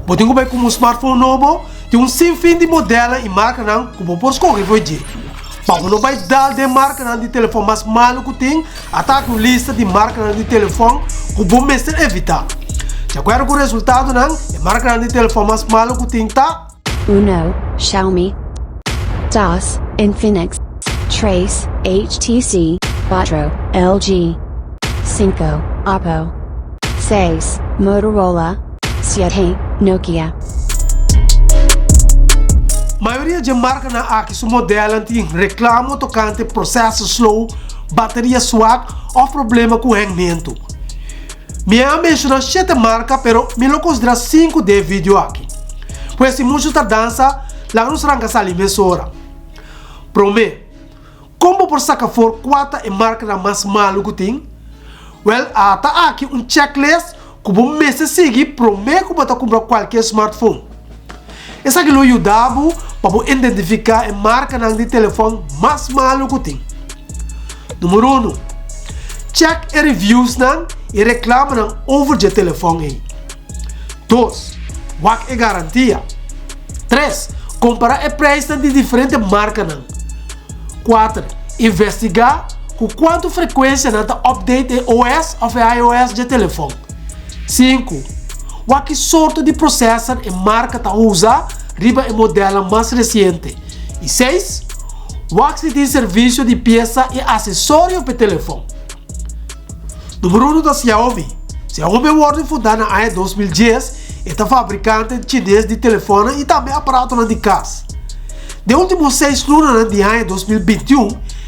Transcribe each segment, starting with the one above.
Podem ver como um smartphone novo tem sem fim de modelo e marca não como por escolher foi de. Mas não vai dar de marca não de telefone mais malo que tem, ataque uma lista de marca não de telefone que bom mestre evitar. Já quero que o resultado não é marca não de telefone mais malo que tem tá. Uno, Xiaomi, Das, Infinix, Trace, HTC, 4, LG, 5, Oppo, 6, Motorola, 7, Nokia. Maioria de marca na aqui su modelo tem reclamo tocante processo slow, bateria suave ou problema com rendimento. Minha menciona 7 marcas, pero me lo considera 5 de vídeo aqui. Pois se muito dança, lá nos ranca sali mesora. Prome, como por sacar for 4 e marca na mais malo que tem? Well, tá aqui checklist que bom mês seguir prome que bota comprar qualquer smartphone. Essa que lo ajudava para identificar a marca de telefone mais malo que tem. Número 1. Check e reviews e reclama over de telefone. 2. Wak e garantia. 3. Comparar o preço de diferentes marcas. 4. Investigar com quanto frequência na update OS ou iOS de telefone. 5. Wak sorte de processor e marca ta usa riba e modelo mais recente. E 6. Wak se tem serviço de peça e acessório para telefone. Número 1 da Xiaomi. Xiaomi foi fundada na ano 2010 e é fabricante chinês de telefone e também aparato de casa. De últimos 6 anos de ano 2021,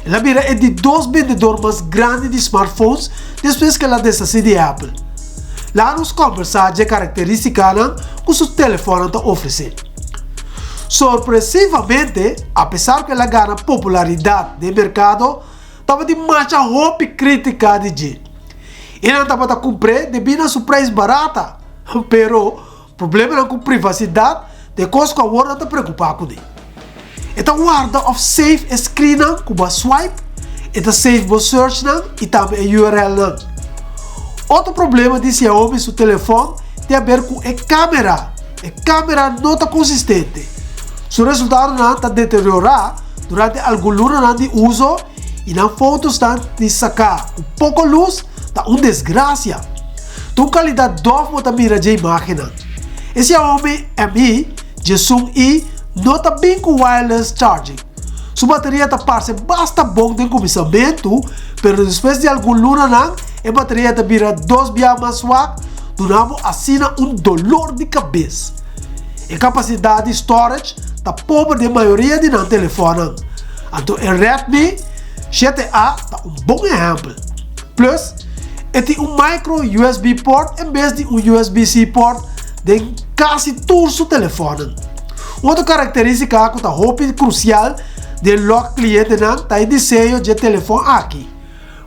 ela vira de 2 vendedores mais grandes de smartphones depois que ela desceu de Apple. Lá nos conversar de características que seu telefone está oferecendo. Surpresivamente, apesar que ela ganha popularidade no mercado, estava de muita roupa crítica de jeito. E não estava a comprar devido a seu preço barata. Pero, problema com privacidade, de coisa que agora não está preocupado com ele. Então, guarda of safe screen com a swipe, e safe o search e também a URL. Outro problema de Xiaomi seu telefone tem a ver com a câmera. A câmera não está consistente. Seu resultado não está deteriorado durante alguns anos de uso e nas fotos de sacar com pouca luz está uma desgraça. Então, qualidade dove para mira de imagem. E Xiaomi Mi de Zoom I não está bem com wireless charging. Sua bateria está parece bastante bom de começamento, mas depois de alguns anos a bateria está vira 2 vezes mais suave, durante assina dolor de cabeça. A capacidade de storage está pobre de maioria de telefone. Então, o Redmi 7A está bom exemplo. Plus, tem micro USB port em vez de USB-C port de quase todo o telefone. Outra característica que está crucial de lock cliente está o desenho de telefone aqui.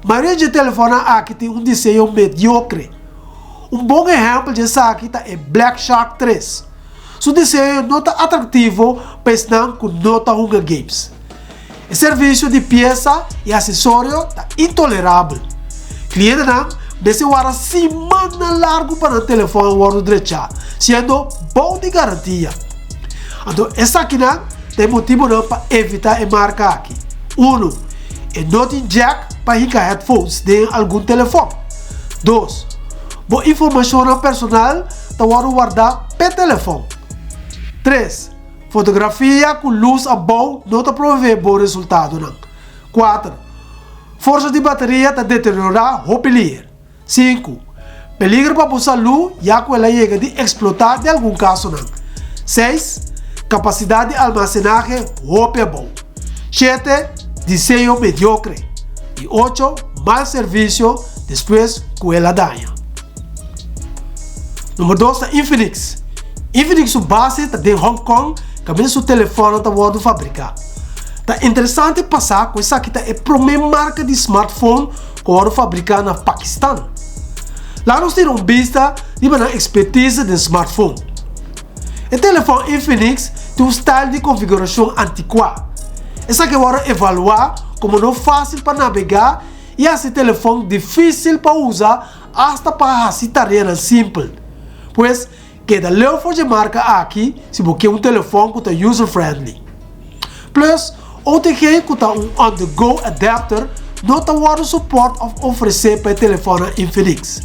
A maioria de telefone aqui tem desenho mediocre. Bom exemplo disso aqui é Black Shark 3. Seu desenho não está atrativo para não que não está jogando games. O serviço de peça e acessório está intolerável. Cliente deve guardar semana larga para o telefone guardar direito, sendo bom de garantia. Então, essa aqui tem motivo para evitar a marca aqui. 1. É não tem jack para ligar headphones de algum telefone. 2. Boa informação personal está guardar pelo telefone. 3. Fotografia com luz a bom não está prover bom resultado. 4. Força de bateria está deteriorar ou pelir. 5. Peligro para usar luz já que ela chega de explotar de algum caso. 6. Capacidade de almacenagem ou bom. 7. Desenho mediocre. E 8. Mal serviço depois que ela danha. Número 2 é Infinix. Infinix base está em Hong Kong, que seu telefone está sendo fabricado. Está interessante passar com essa aqui é a primeira marca de smartphone que é fabricada no Paquistão. Lá nós temos vista de uma expertise de smartphone. O telefone Infinix tem style de configuração antiquado. Essa que agora evaluar como não fácil para navegar e esse telefone difícil para usar hasta para fazer tarefas simples. Pois Que da leu for de marca aqui, se você quer telefone que tá user-friendly. Plus, OTG que tá on-the-go adapter, não tá o suporte of oferecer para telefone Infinix.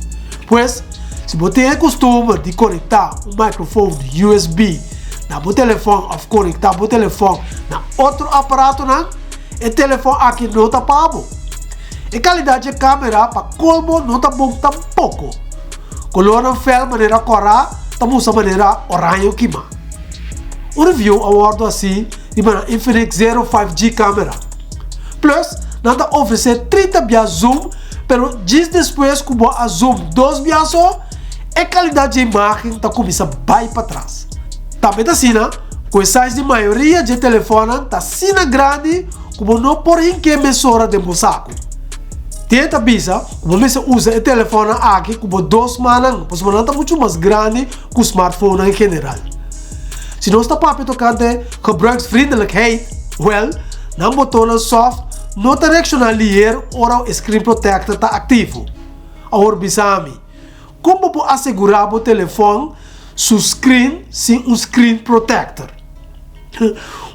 Pois, se você tem o costume de conectar microfone de USB na seu telefone ou conectar o telefone na outro aparato, o telefone aqui não tá pago. A qualidade de câmera para colmo não tá bom tampouco. Color não fez maneira correta, estamos a maneira oranho queima. Review awardo assim, de uma Infinix 05G câmera. Plus, nada oferecer 30 via zoom, pero dias depois que a zoom 2 via só, a qualidade de imagem tá começa a baixar para trás. Também assim, com o size de maioria de telefone tá assim grande, como não por que mesura de saco. Tenta bisa, como você usa o telefone aqui como 2 manas, pois não tá muito mais grande que o smartphone em geral. Se não está para tocante gebruiksvriendelijkheid, well, na botão soft, não tá direcionalier ou o screen protector tá ativo. Agora bisami, como pode assegurar o telefone seu screen sem screen protector?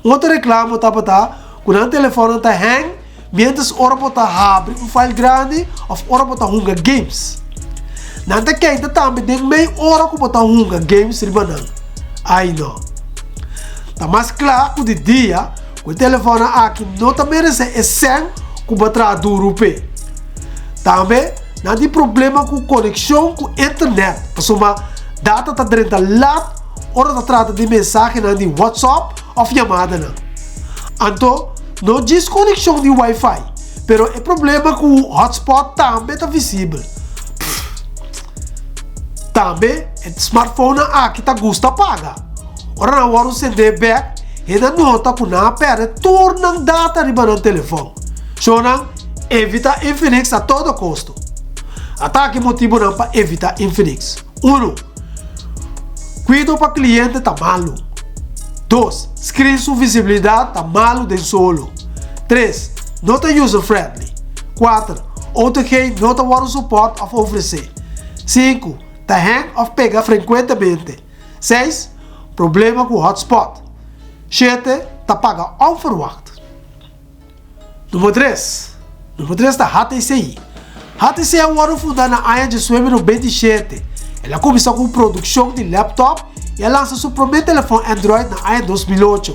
Outro reclamo tá para quando o telefone tá hang, mientras ora pode abrir file grande ou ora pode jogar games. Nanta quem também tem meia hora que pode jogar games ribanan. Ai não. Tá mais claro que de dia, o telefone aqui não tá merecendo esse que vai trazer duro pé. Também não tem problema com conexão com internet. Porque uma data tá dentro da lado, ora tá trata de mensagem de WhatsApp ou chamada. Então, não diz conexão de Wi-Fi, pero o problema com o hotspot também tá visível. Também, o smartphone aqui tá gosta paga. Ora na hora de sender back, ainda nota que não perde torna data riba no telefone. So, evita Infinix a todo custo. Ataque motivo não para evitar Infinix. 1. Cuidado para cliente tá malo. 2. Screen sua visibilidade tá malo de solo. 3. Não tá user friendly. 4. OTG não tá o suporte a oferecer. 5. Tá hang of pega frequentemente. 6. Problema com o hotspot. 7. Tá paga onverwacht. Número 3. Número 3 da HTC. HTC é um ano fundado na área de 2027. Ela começou com produção de laptop e lança seu primeiro telefone Android na área 2008.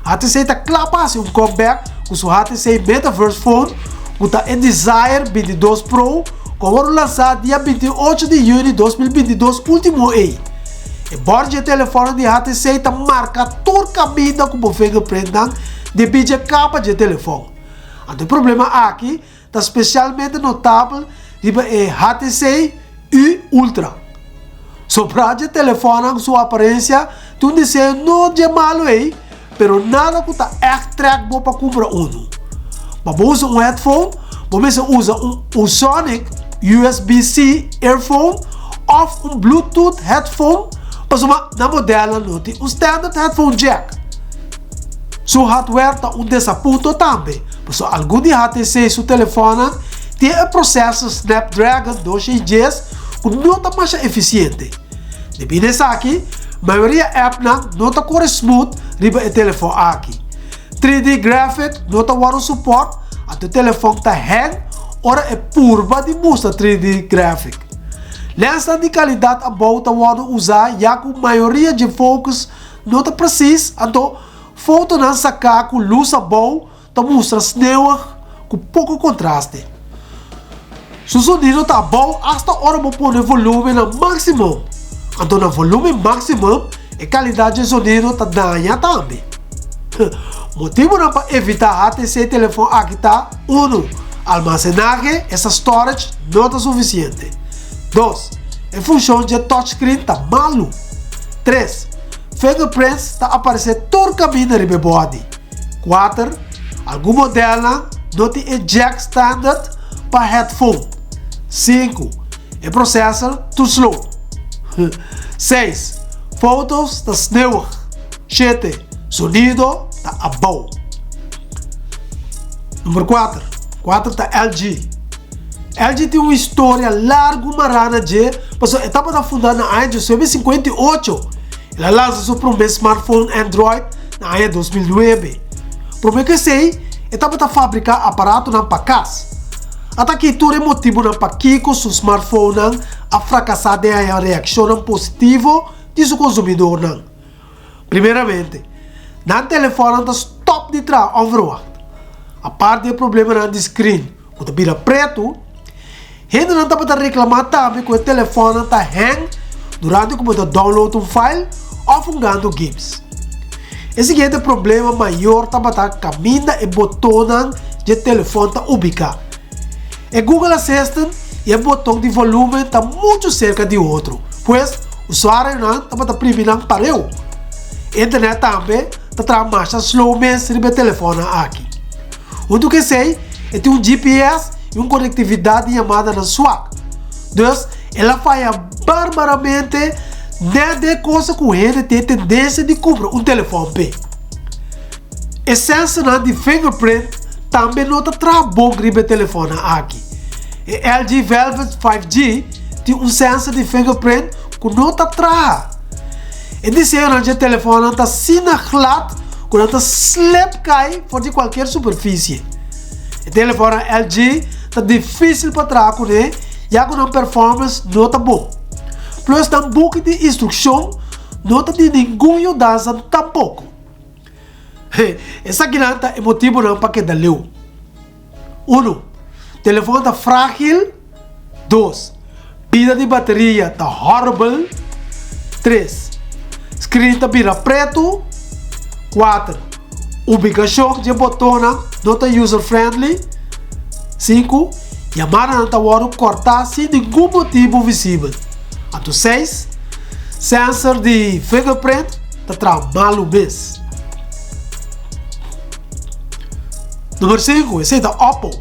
HTC está claro para um comeback com seu HTC Metaverse Phone, que está em Desire 22 Pro, que foi lançado dia 28 de junho de 2022, último ano. O board de telefone de HTC está marcado todo caminho como fingerprint devido à capa de telefone. O problema aqui está especialmente notável o HTC U Ultra. Sobre de telefone, sua aparência, tu desenho não é malo aí, pero nada que está extra para comprar um. Mas você usa headphone, você usa Sonic USB-C earphone ou Bluetooth headphone, mas na modelo não tem standard headphone jack. Seu hardware está desaponto também, mas algum de HTC seu telefone tem o processo Snapdragon 210 que não está mais eficiente. Devido a isso aqui, a maioria app não está correndo smooth riba o telefone aqui. 3D graphic não está o suporte, o telefone está hang, ora é purba de mostra 3D graphic. Lens de qualidade a boa está usar, já que a maioria de focus não está preciso, então foto não sacar com luz a boa, está mostra sneu com pouco contraste. Se o sonido está bom, hasta hora vou pôr volume no máximo. Então no volume máximo, a qualidade de sonido está danha também. Motivo para evitar HTC telefone aqui está 1. Almacenagem, essa storage não está suficiente. 2. A função de touchscreen está malo. 3. Fingerprints está aparecendo todo caminho no body. 4. Algum modelo não tem jack standard para headphone. 5. O processor too slow. 6. Fotos está sneu. 7. Sonido está above. Número 4. 4 está LG. LG tem uma história larga, marana de, mas a etapa da fundada na ano 1958. Ela lança seu primeiro smartphone Android na ano 2009. Por que sei, etapa da fabricar aparato na pacas. Até que tudo é motivo na paquico seu smartphone a fracassar de a reação positiva de seu consumidor não. Primeiramente, na telefone está stop de trás overwacht. A parte do problema na screen, quando vira preto, ainda não está para reclamar também que o telefone está hang durante que você download um file ou fungando GIFs. Esse é o problema maior está para caminhar e botão de telefone está ubicado. O Google Assistant e o botão de volume está muito cerca de outro, pois o usuário não está para primeiro pareu. Internet também está trazendo mais slow mesmo no telefone aqui. O que sei é ter um GPS e uma conectividade chamada na SWAC. Então, ela falha barbaramente de coisa que ele tem tendência de comprar um telefone P. A sensor de fingerprint também não está bom no telefone aqui. O LG Velvet 5G tem um sensor de fingerprint que não está atrás. E desenho de telefone está sinaclado quando está slap cai fora de qualquer superfície. O telefone LG está difícil para trás com ele, já que a performance não está bom. Plus, na book de instrução não está de nenhuma mudança tampouco. Essa aqui é motivo não para que dá leu. 1. Telefone está frágil. 2. Vida de bateria está horrible. 3. Screen está vira preto. 4. Ubicação de botão não está user friendly. 5. Chamada não está cortar sem nenhum motivo visível. 6. Sensor de fingerprint está trabalhando mesmo. Número 5. Esse é da Oppo.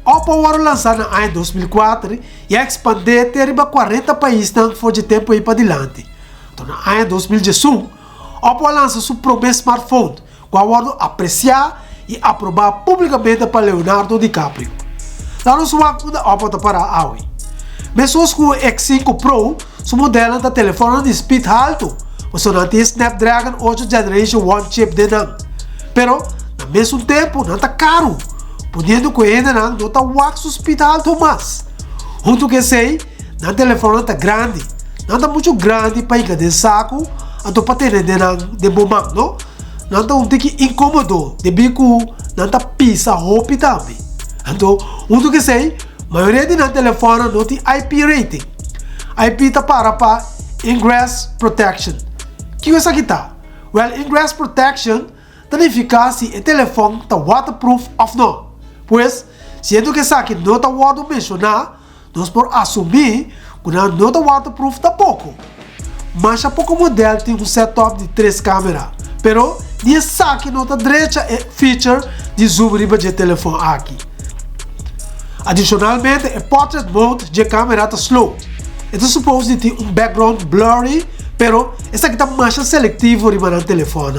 Oppo foi lançado no ano 2004 e expandiu para 40 países não foi de tempo aí para adiante. Então, no ano 2018, Oppo lançou seu primeiro smartphone, com a apreciar e aprovar publicamente para Leonardo DiCaprio. Lá no seu Oppo está para a Aui. Mesmo com o X5 Pro, seu modelo de telefone de speed alto, você não tem Snapdragon 8 Generation 1 chip de não. Pero, ao mesmo tempo, não está caro, podendo que ainda não está o speed alto mais. Junto que sei, o telefone está grande, não está muito grande para ir de saco, então para ter de momento, não está um tique incômodo, de bico, não está pisa roupa também. Então, junto que sei, a maioria de telefone não tem IP rating. IP está para Ingress Protection. O que é isso aqui tá? Well, Ingress Protection significa se o telefone está waterproof ou não. Pois, se é do que aqui não está waterproof mencionar, nós podemos assumir que não está waterproof tampouco. Mas há pouco modelo tem um setup de 3 câmeras. Pero, nesse aqui não está direita é feature de zoom riba de telefone aqui. Adicionalmente, o portrait mode de câmera está slow. Então, supõe que tem um background blurry, pero esse aqui está mais seletivo riba no telefone.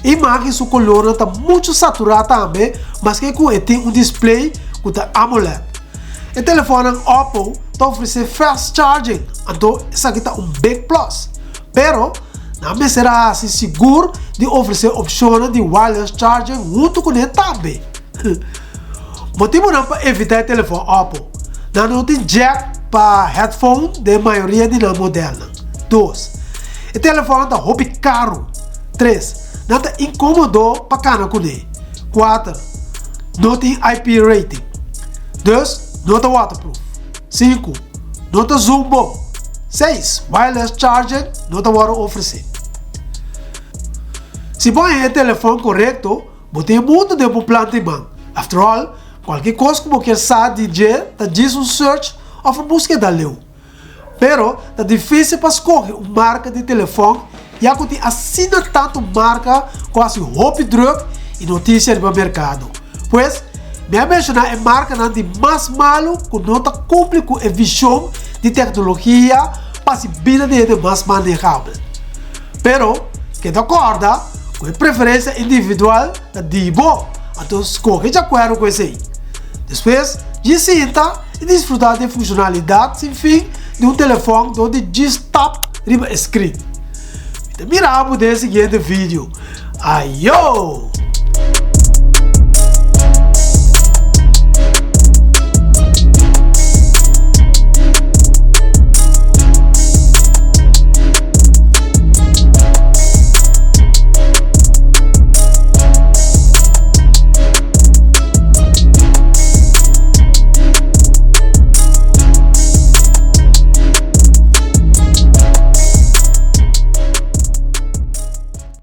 A imagem sua color está muito saturada também, mas que tem um display que está AMOLED. O telefone Oppo está oferecendo fast charging, então esse aqui está um big plus. Pero, não será assim seguro de oferecer opções de wireless charging junto com ele também. Motivo não para evitar o telefone Oppo. Não tem jack para headphone de maioria de modelo. 2. O telefone está hobby caro. 3. Não está incômodo para cana com ele. 4. Não tem IP rating. 2. Não está waterproof. 5. Não está zoom bom. 6. Wireless charging não está oferecer. Se põe o telefone correto, você tem muito tempo plano de mão. After all, qualquer coisa que você sabe está diz um search ou uma busca da leu. Pero, está difícil para escolher uma marca de telefone, já que assina tanto marca quase roupa drug e notícias do mercado. Pois, me mencionar a marca de mais malo que não está cumpre com a visão de tecnologia para se vida de mais manejável. Pero, que de acordo com a preferência individual de bom, então escolhe de acordo com isso aí. Depois, de cinta, e desfrutar de funcionalidades, enfim, de um telefone onde diz tap riba escrito. Te miramos nesse seguinte vídeo. Ayo!